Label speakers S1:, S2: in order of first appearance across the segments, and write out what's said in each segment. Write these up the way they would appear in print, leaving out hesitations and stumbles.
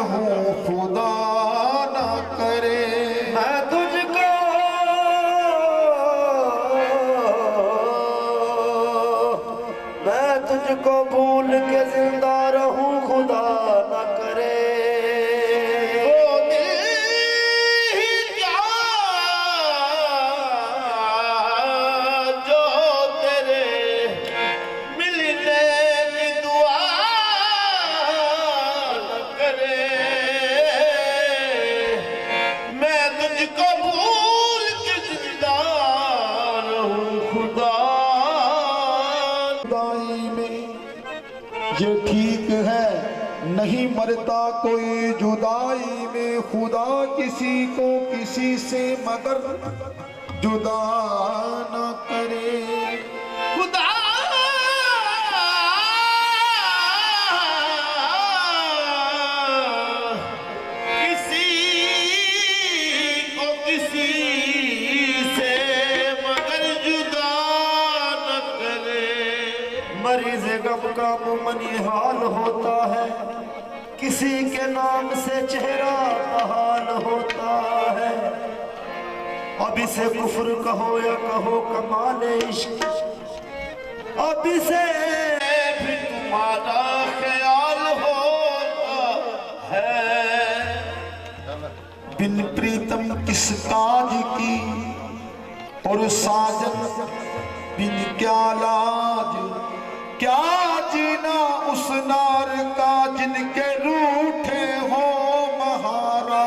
S1: रहूं खुदा न करे।
S2: मैं तुझको भूल के जिंदा रहूं खुदा न करे।
S1: ये ठीक है नहीं मरता कोई जुदाई में, खुदा किसी को किसी से मगर जुदा न करे।
S3: खुदा किसी को किसी से मगर जुदा न करे।
S2: मरीज गम का मुमनी हाल होता है, किसी के नाम से चेहरा बहाल होता है। अब इसे कुफ्र कहो या कहो कमाल इश्क, अब इसे
S3: भी तुम्हारा ख्याल होता है।
S1: बिन प्रीतम किस काज की और साजन बिन क्या लाज, क्या जीना उस नार का जिनके रूठे हो महाराज।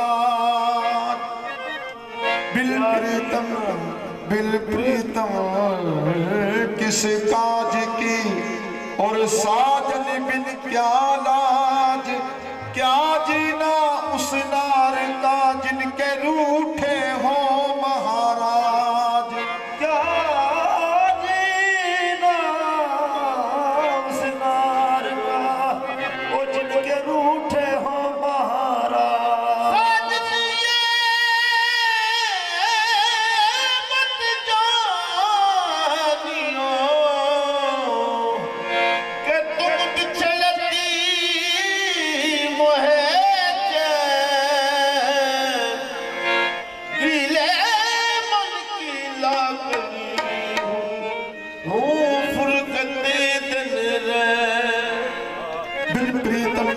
S1: बिल प्रीतम किस काज की और साजन बिन क्या लाज, क्या जीना उस नार का जिनके रूठे हो महाराज।
S2: क्या जीना उस नार का वो जिनके रूठे हो महाराज।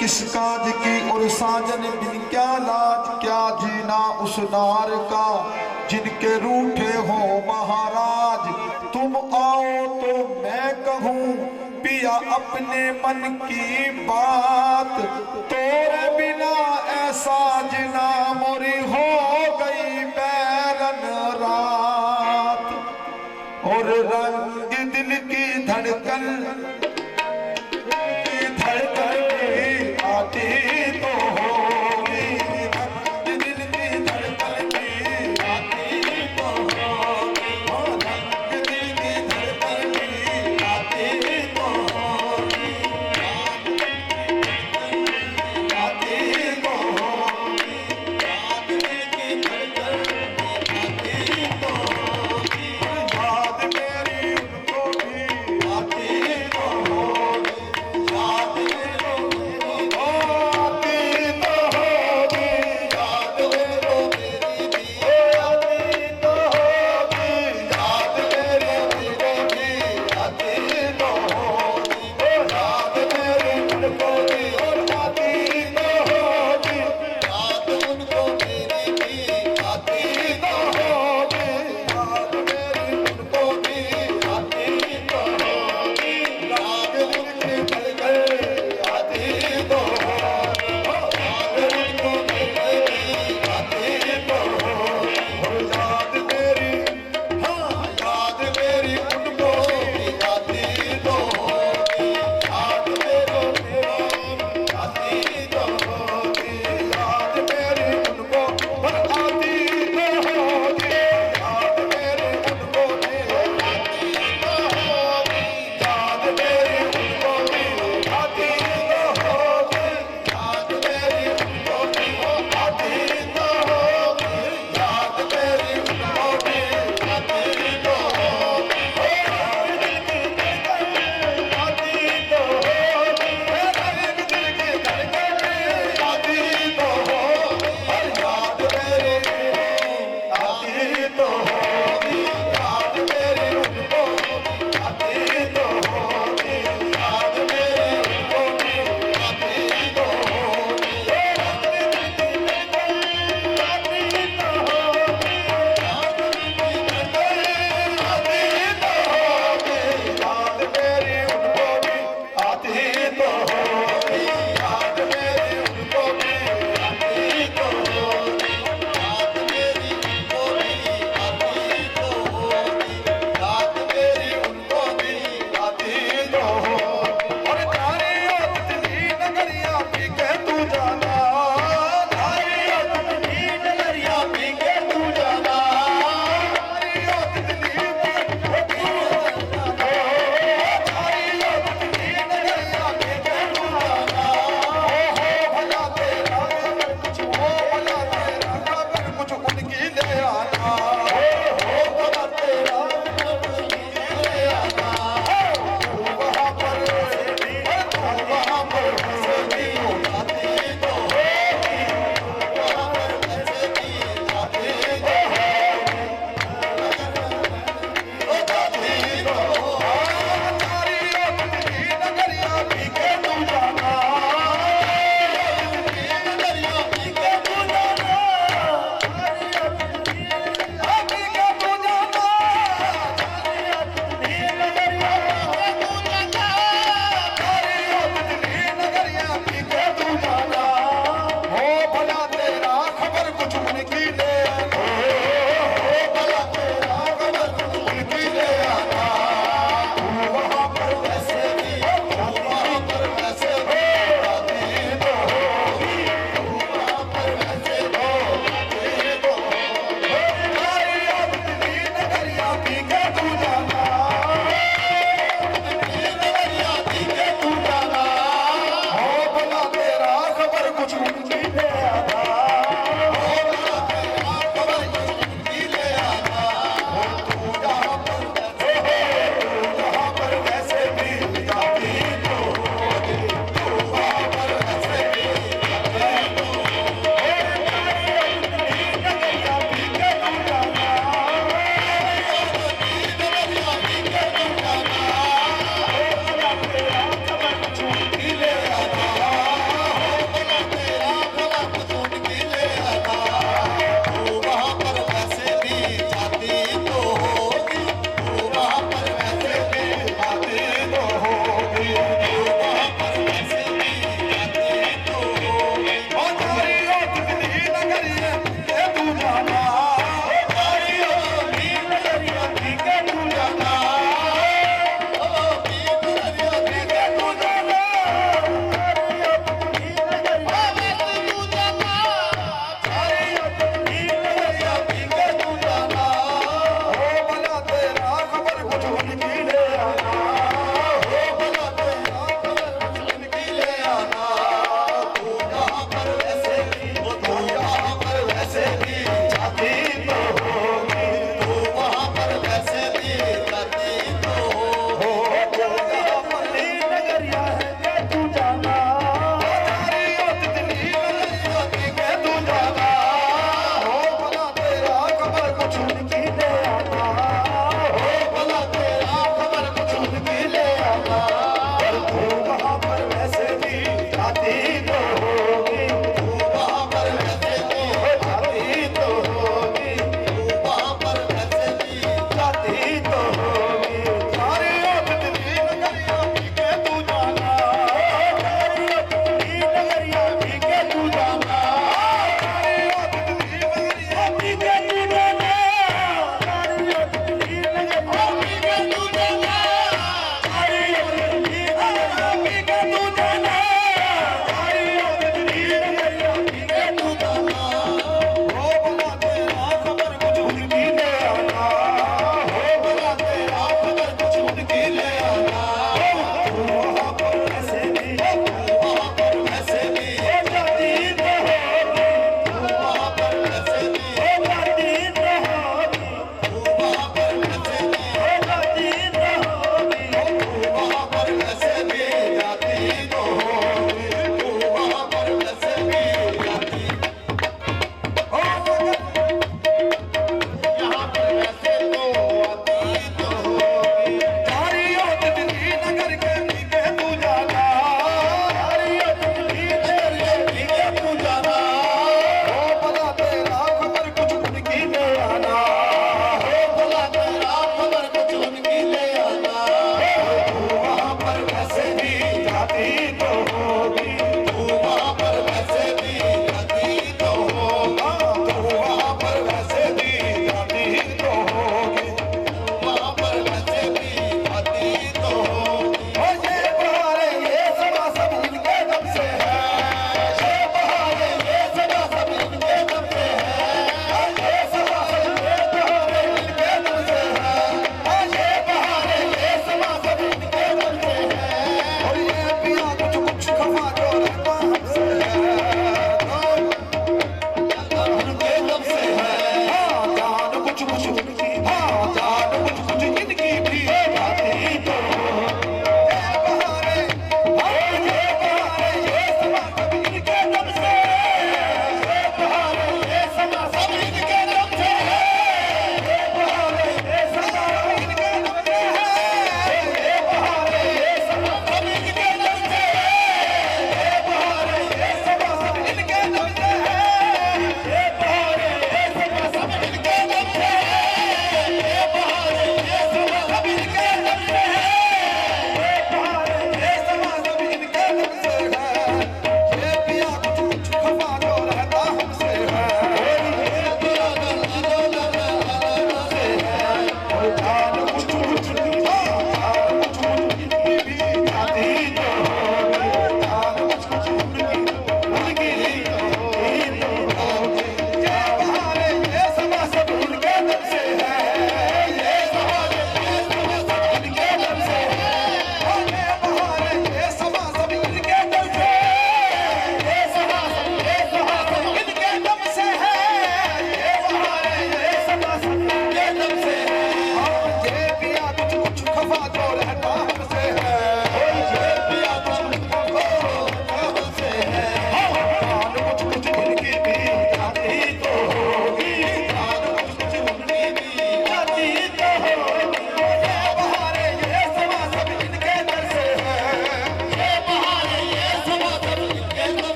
S1: किस काज की और साजन बिन क्या लाज, क्या जीना उस नार का जिनके रूठे हो महाराज। तुम आओ तो मैं कहूँ पिया अपने मन की बात, तोरे बिना ऐसा जना मोरी हो गई बैरन रात। और रंग दिल की धड़कन आती तो होगी, दिल की धड़कन की आती तो होगी, दिल की धड़कन की आती तो होगी, आती तो होगी, दिल की धड़कन आती तो होगी, याद मेरी उनको भी आती तो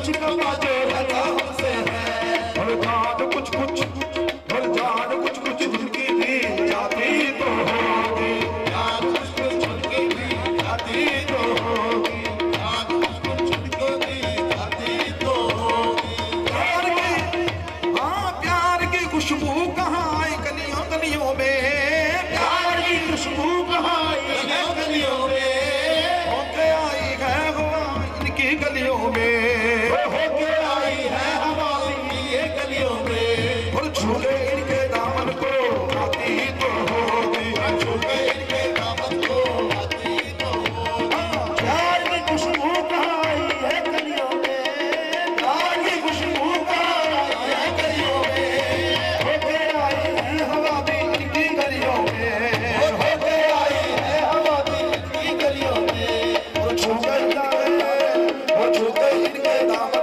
S2: कुछ कमा जो लगा हमसे है। और जान कुछ कुछ, और जान कुछ कुछ जिनकी भी जाती तो होगी,
S1: जान कुछ कुछ उनकी भी जाती तो होगी, जान कुछ कुछ उनकी भी जाती तो होगी।
S2: प्यार की, हाँ प्यार की खुशबू कहाँ आई गलियों गलियों में, प्यार की खुशबू कहाँ आई
S1: गलियों गलियों में,
S2: होके आई है हवा इनकी गलियों में,
S1: होके आई है हवा इनकी गलियों में।
S2: और झूले इनके दामन को आती तो होगी,
S1: छूके इनके दामन को आती तो होगी।
S2: प्यार की खुशबू कहाँ आई है गलियों में, प्यार की खुशबू कहाँ आई है गलियों में, होके आई है हवा भी इनकी गलियों में,
S1: होके आई है हवा भी इनकी गलियों में।
S2: वो छू गई है, वो छू गई इनके दामन